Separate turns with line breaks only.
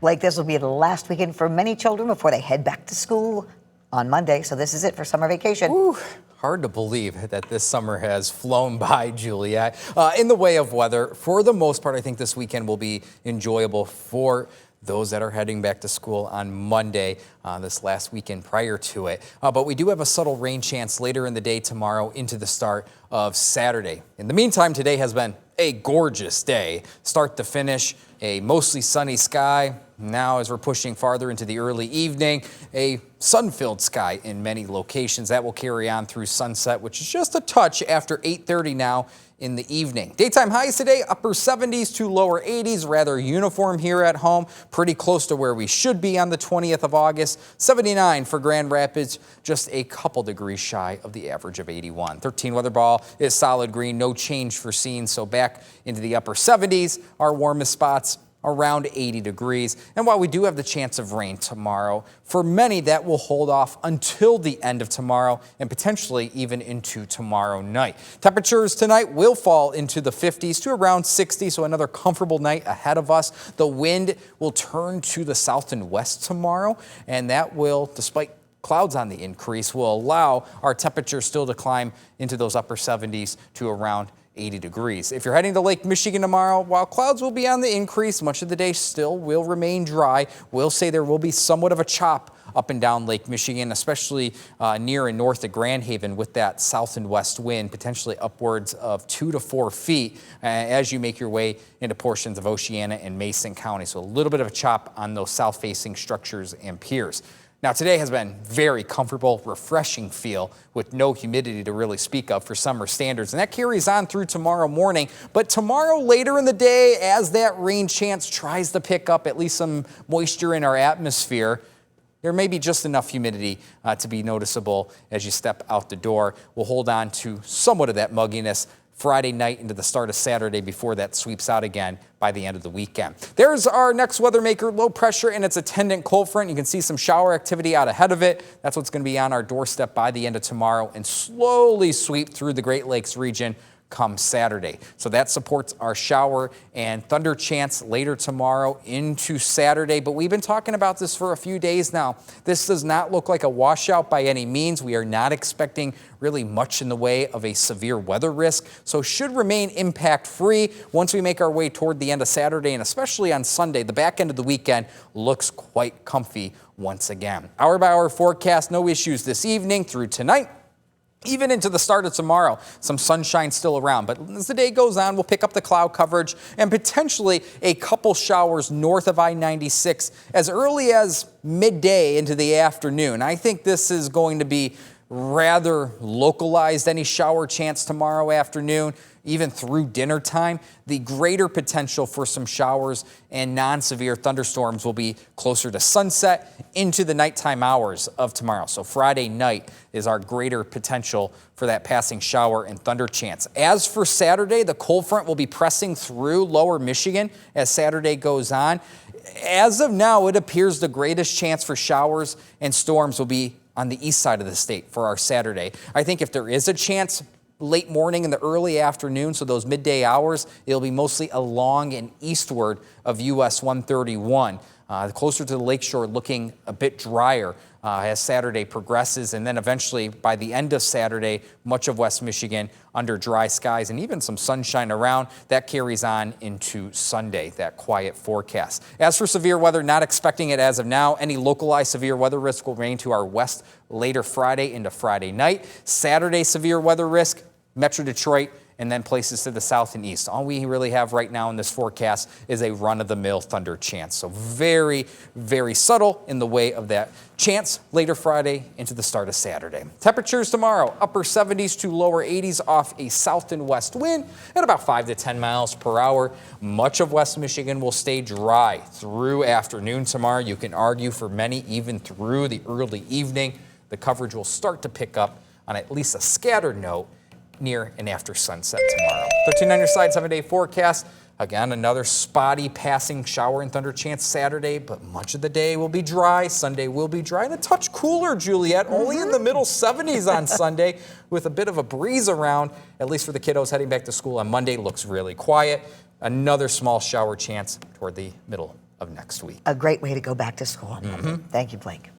Blake, this will be the last weekend for many children before they head back to school on Monday. So this is it for summer vacation.
Ooh, hard to believe that this summer has flown by, Juliet. In the way of weather, for the most part, I think this weekend will be enjoyable for those that are heading back to school on Monday, this last weekend prior to it. But we do have a subtle rain chance later in the day tomorrow into the start of Saturday. In the meantime, today has been a gorgeous day, start to finish, a mostly sunny sky. Now, as we're pushing farther into the early evening, a sun-filled sky in many locations. That will carry on through sunset, which is just a touch after 8:30 now in the evening. Daytime highs today, upper 70s to lower 80s, rather uniform here at home, pretty close to where we should be on the 20th of August. 79 for Grand Rapids, just a couple degrees shy of the average of 81. 13 weather ball is solid green, no change foreseen, so back into the upper 70s, our warmest spots around 80 degrees. And while we do have the chance of rain tomorrow, for many that will hold off until the end of tomorrow and potentially even into tomorrow night. Temperatures tonight will fall into the 50s to around 60, so another comfortable night ahead of us. The wind will turn to the south and west tomorrow, and that will, despite clouds on the increase, will allow our temperatures still to climb into those upper 70s to around 80 degrees. If you're heading to Lake Michigan tomorrow, while clouds will be on the increase, much of the day still will remain dry. We'll say there will be somewhat of a chop up and down Lake Michigan, especially near and north of Grand Haven with that south and west wind, potentially upwards of 2 to 4 feet as you make your way into portions of Oceana and Mason County. So a little bit of a chop on those south-facing structures and piers. Now, today has been very comfortable, refreshing feel with no humidity to really speak of for summer standards. And that carries on through tomorrow morning. But tomorrow later in the day, as that rain chance tries to pick up at least some moisture in our atmosphere, there may be just enough humidity to be noticeable as you step out the door. We'll hold on to somewhat of that mugginess Friday night into the start of Saturday before that sweeps out again by the end of the weekend. There's our next weather maker, low pressure and its attendant cold front. You can see some shower activity out ahead of it. That's what's going to be on our doorstep by the end of tomorrow and slowly sweep through the Great Lakes region come Saturday. So that supports our shower and thunder chance later tomorrow into Saturday. But we've been talking about this for a few days now. This does not look like a washout by any means. We are not expecting really much in the way of a severe weather risk, so should remain impact free once we make our way toward the end of Saturday, and especially on Sunday. The back end of the weekend looks quite comfy once again. Hour by hour forecast, no issues this evening through tonight. Even into the start of tomorrow, some sunshine still around. But as the day goes on, we'll pick up the cloud coverage and potentially a couple showers north of I-96 as early as midday into the afternoon. I think this is going to be rather localized, any shower chance tomorrow afternoon, even through dinner time. The greater potential for some showers and non-severe thunderstorms will be closer to sunset into the nighttime hours of tomorrow. So Friday night is our greater potential for that passing shower and thunder chance. As for Saturday, the cold front will be pressing through lower Michigan as Saturday goes on. As of now, it appears the greatest chance for showers and storms will be on the east side of the state for our Saturday. I think if there is a chance late morning and the early afternoon, so those midday hours, it'll be mostly along and eastward of US 131. Closer to the lakeshore, looking a bit drier as Saturday progresses. And then eventually, by the end of Saturday, much of West Michigan under dry skies and even some sunshine around. That carries on into Sunday, that quiet forecast. As for severe weather, not expecting it as of now. Any localized severe weather risk will remain to our west later Friday into Friday night. Saturday, severe weather risk, Metro Detroit, and then places to the south and east. All we really have right now in this forecast is a run-of-the-mill thunder chance. So very, very subtle in the way of that chance later Friday into the start of Saturday. Temperatures tomorrow, upper 70s to lower 80s off a south and west wind at about 5 to 10 miles per hour. Much of West Michigan will stay dry through afternoon tomorrow. You can argue for many even through the early evening. The coverage will start to pick up on at least a scattered note near and after sunset tomorrow. 13 on your side, 7-day forecast. Again, another spotty passing shower and thunder chance Saturday, but much of the day will be dry. Sunday will be dry and a touch cooler, Juliet. Only in the middle 70s on Sunday with a bit of a breeze around, at least for the kiddos heading back to school on Monday. Looks really quiet. Another small shower chance toward the middle of next week.
A great way to go back to school on Monday. Thank you, Blake.